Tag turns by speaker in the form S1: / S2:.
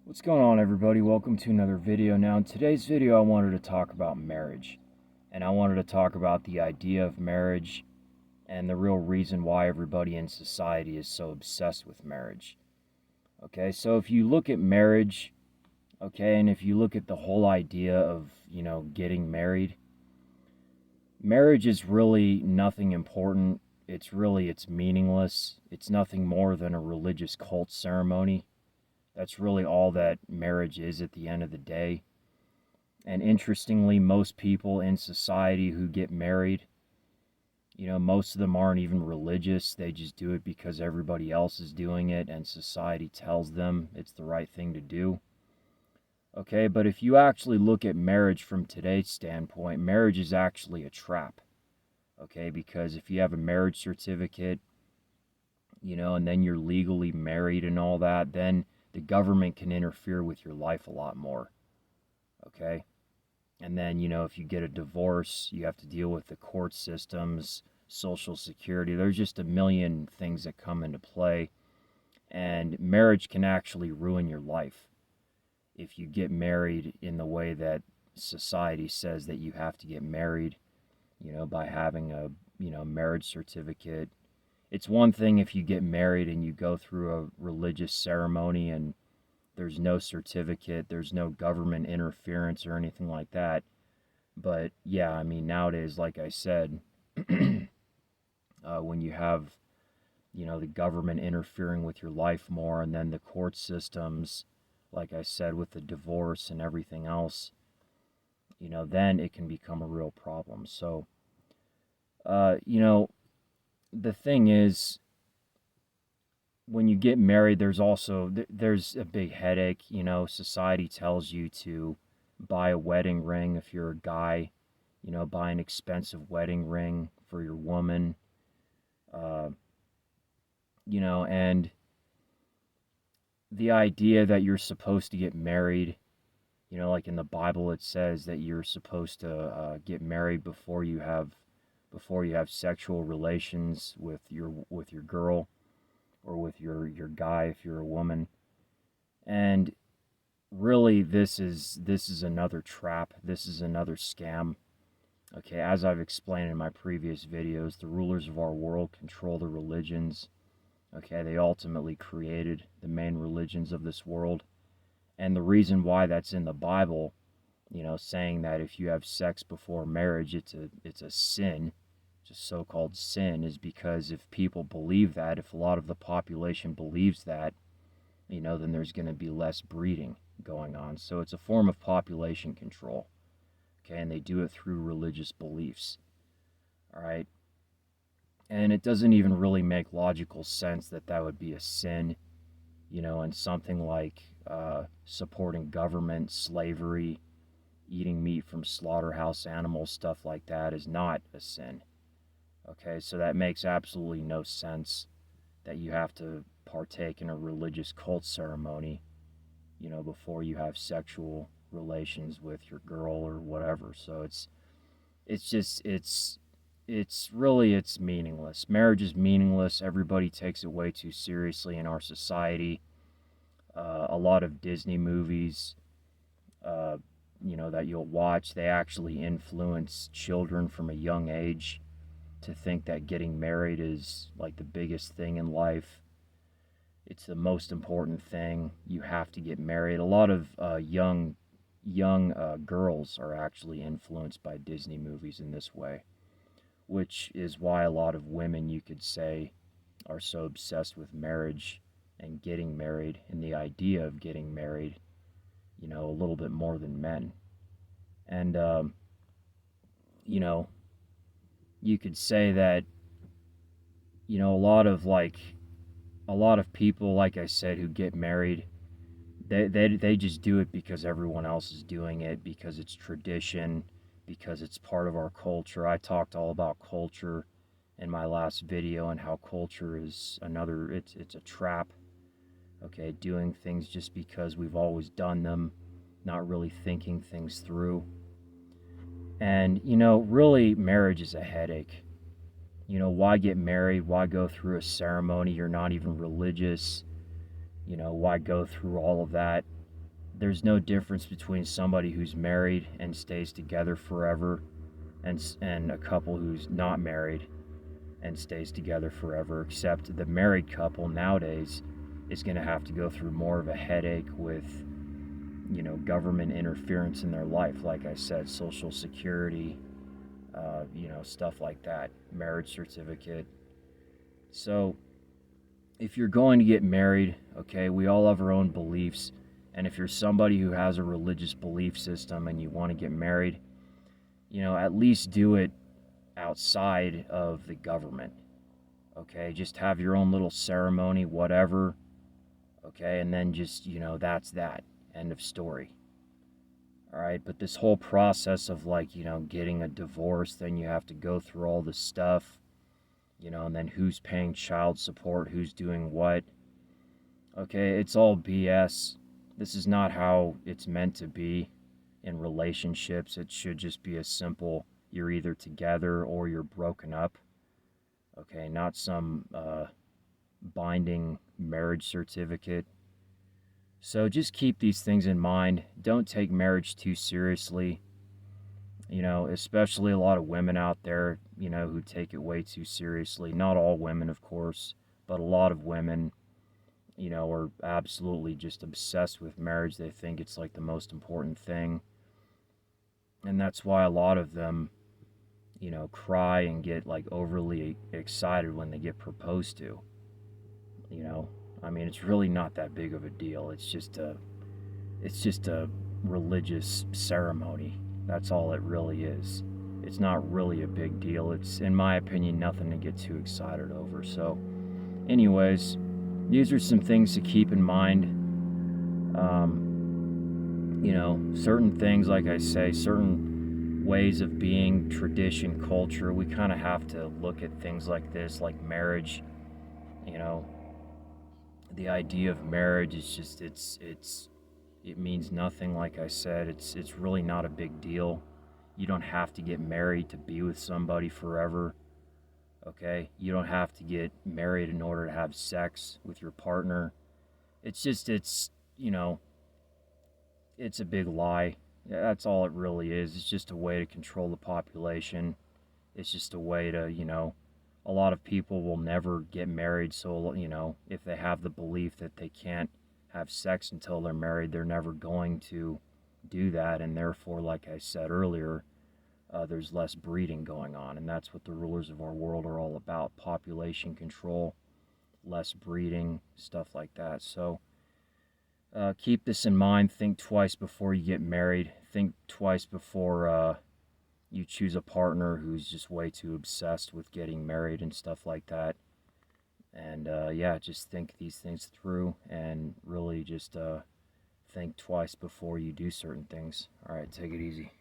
S1: What's going on, everybody? Welcome to another video. Now, in today's video, I wanted to talk about marriage. And I wanted to talk about the idea of marriage and the real reason why everybody in society is so obsessed with marriage. Okay, so if you look at marriage, and if you look at the whole idea of, getting married, marriage is really nothing important. It's meaningless. It's nothing more than a religious cult ceremony. That's really all that marriage is at the end of the day. And interestingly, most people in society who get married, most of them aren't even religious. They just do it because everybody else is doing it and society tells them it's the right thing to do. Okay, but if you actually look at marriage from today's standpoint, marriage is actually a trap. Okay, because if you have a marriage certificate, and then you're legally married and all that, then the government can interfere with your life a lot more. Okay? And then, if you get a divorce, you have to deal with the court systems, Social Security. There's just a million things that come into play. And marriage can actually ruin your life if you get married in the way that society says that you have to get married, by having a, marriage certificate. It's one thing if you get married and you go through a religious ceremony and there's no certificate, there's no government interference or anything like that. But yeah, I mean, nowadays, like I said, when you have, the government interfering with your life more, and then the court systems, like I said, with the divorce and everything else, then it can become a real problem. So, the thing is, when you get married, there's a big headache. Society tells you to buy a wedding ring if you're a guy, buy an expensive wedding ring for your woman, uh, and the idea that you're supposed to get married, like in the Bible, it says that you're supposed to get married before you have sexual relations with your girl, or with your guy if you're a woman. And really, this is another trap. This is another scam. Okay, as I've explained in my previous videos, the rulers of our world control the religions. Okay, they ultimately created the main religions of this world. And the reason why that's in the Bible, saying that if you have sex before marriage, it's a sin, a so-called sin, is because if people believe that, if a lot of the population believes that, then there's going to be less breeding going on. So it's a form of population control. Okay, and they do it through religious beliefs. All right. And it doesn't even really make logical sense that that would be a sin, and something like supporting government, slavery, eating meat from slaughterhouse animals, stuff like that is not a sin. Okay, so that makes absolutely no sense that you have to partake in a religious cult ceremony, before you have sexual relations with your girl or whatever. So it's meaningless. Marriage is meaningless. Everybody takes it way too seriously in our society. A lot of Disney movies, that you'll watch, they actually influence children from a young age to think that getting married is like the biggest thing in life. It's the most important thing. You have to get married. A lot of young girls are actually influenced by Disney movies in this way, which is why a lot of women, you could say, are so obsessed with marriage and getting married and the idea of getting married, a little bit more than men. And, you could say that, a lot of people, like I said, who get married, they just do it because everyone else is doing it, because it's tradition, because it's part of our culture. I talked all about culture in my last video, and how culture is it's a trap. Okay, doing things just because we've always done them, not really thinking things through. And, really, marriage is a headache. Why get married? Why go through a ceremony? You're not even religious. Why go through all of that? there's no difference between somebody who's married and stays together forever and a couple who's not married and stays together forever, except the married couple nowadays is going to have to go through more of a headache with, government interference in their life. Like I said, Social Security, stuff like that, marriage certificate. So if you're going to get married, okay, we all have our own beliefs. And if you're somebody who has a religious belief system and you want to get married, at least do it outside of the government. Okay, just have your own little ceremony, whatever. Okay, and then just, that's that. End of story. All right, but this whole process of getting a divorce, then you have to go through all this stuff, and then who's paying child support, who's doing what. Okay, it's all BS. This is not how it's meant to be in relationships. It should just be a simple, you're either together or you're broken up. Okay, not some binding marriage certificate. So just keep these things in mind. Don't take marriage too seriously. Especially a lot of women out there, who take it way too seriously. Not all women, of course, but a lot of women, are absolutely just obsessed with marriage. They think it's like the most important thing. And that's why a lot of them, cry and get like overly excited when they get proposed to. It's really not that big of a deal. It's just a religious ceremony. That's all it really is. It's not really a big deal. It's, in my opinion, nothing to get too excited over. So, anyways, these are some things to keep in mind. Certain things, like I say, certain ways of being, tradition, culture, we kind of have to look at things like this, like marriage. The idea of marriage is just, it means nothing. Like I said, it's really not a big deal. You don't have to get married to be with somebody forever. Okay, you don't have to get married in order to have sex with your partner. It's just, it's a big lie. That's all it really is. It's just a way to control the population. It's just a way to, a lot of people will never get married. So, if they have the belief that they can't have sex until they're married, they're never going to do that. And therefore, like I said earlier, there's less breeding going on. And that's what the rulers of our world are all about: population control, less breeding, stuff like that. So keep this in mind. Think twice before you get married. Think twice before you choose a partner who's just way too obsessed with getting married and stuff like that. And just think these things through and really just think twice before you do certain things. All right, take it easy.